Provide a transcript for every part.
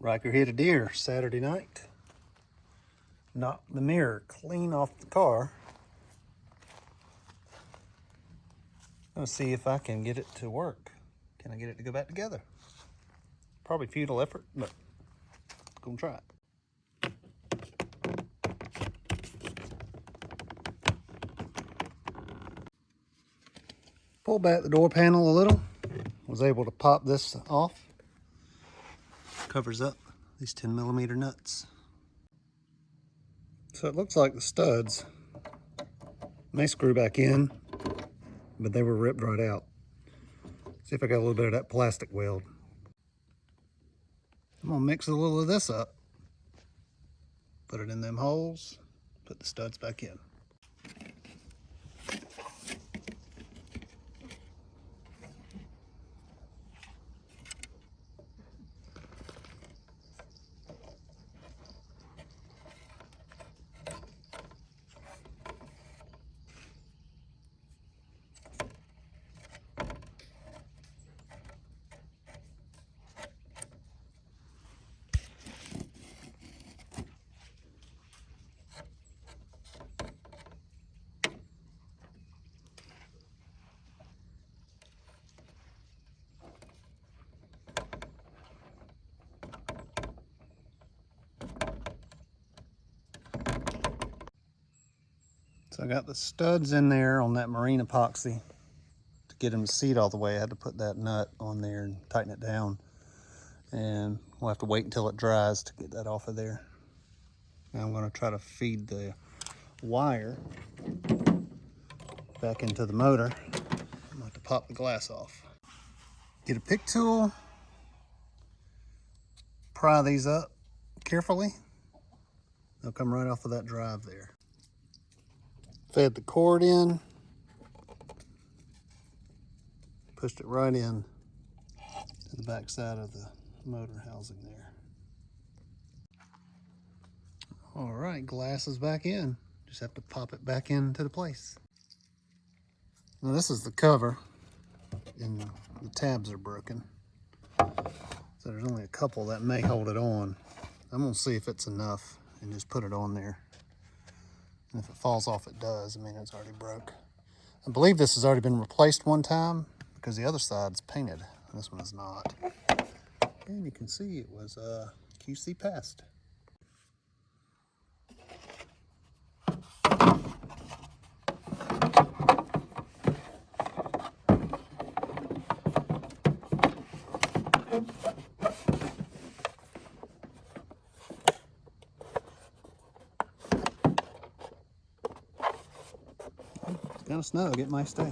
Riker hit a deer Saturday night. Knocked the mirror clean off the car. Let's see if I can get it to work. Can I get it to go back together? Probably futile effort, but I'm gonna try it. Pull back the door panel a little. Was able to pop this off. Covers up these 10mm nuts. So it looks like the studs may screw back in, but they were ripped right out. See if I got a little bit of that plastic weld. I'm gonna mix a little of this up, put it in them holes, put the studs back in. So I got the studs in there on that marine epoxy. To get them to seat all the way, I had to put that nut on there and tighten it down. And we'll have to wait until it dries to get that off of there. Now I'm going to try to feed the wire back into the motor. I'm going to have to pop the glass off. Get a pick tool, pry these up carefully. They'll come right off of that drive there. Fed the cord in, pushed it right in to the back side of the motor housing there. All right, glass is back in. Just have to pop it back into the place. Now this is the cover, and the tabs are broken. So there's only a couple that may hold it on. I'm gonna see if it's enough and just put it on there. And if it falls off, it does. I mean, it's already broke. I believe this has already been replaced one time because the other side's painted and this one is not. And you can see it was QC passed. Kind of snug, it might stay.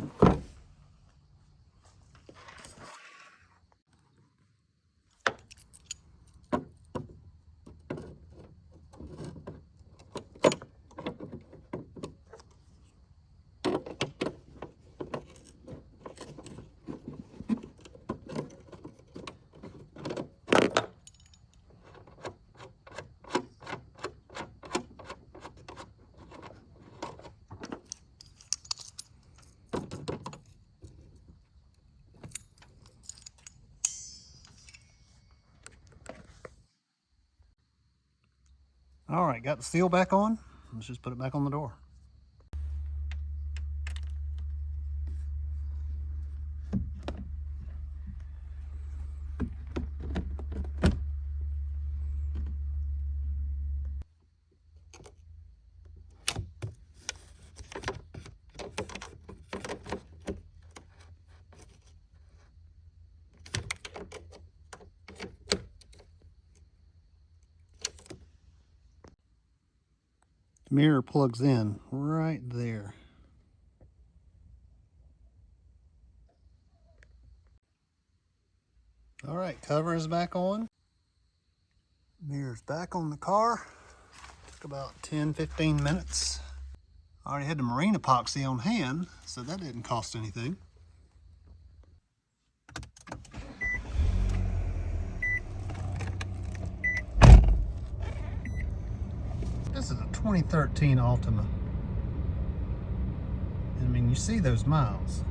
All right, got the seal back on. Let's just put it back on the door. Mirror plugs in right there. All right, cover is back on. Mirror's back on the car. Took about 10-15 minutes. I already had the marine epoxy on hand, so that didn't cost anything. This is a 2013 Altima. I mean, you see those miles,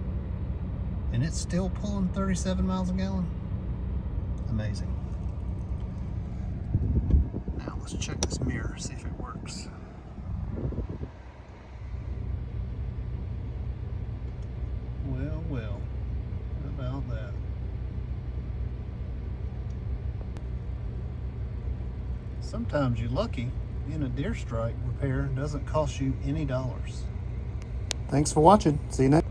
and it's still pulling 37 miles a gallon. Amazing. Let's check this mirror, see if it works. Well, well, how about that? Sometimes you're lucky. Being a deer strike repair doesn't cost you any dollars. Thanks for watching. See you next.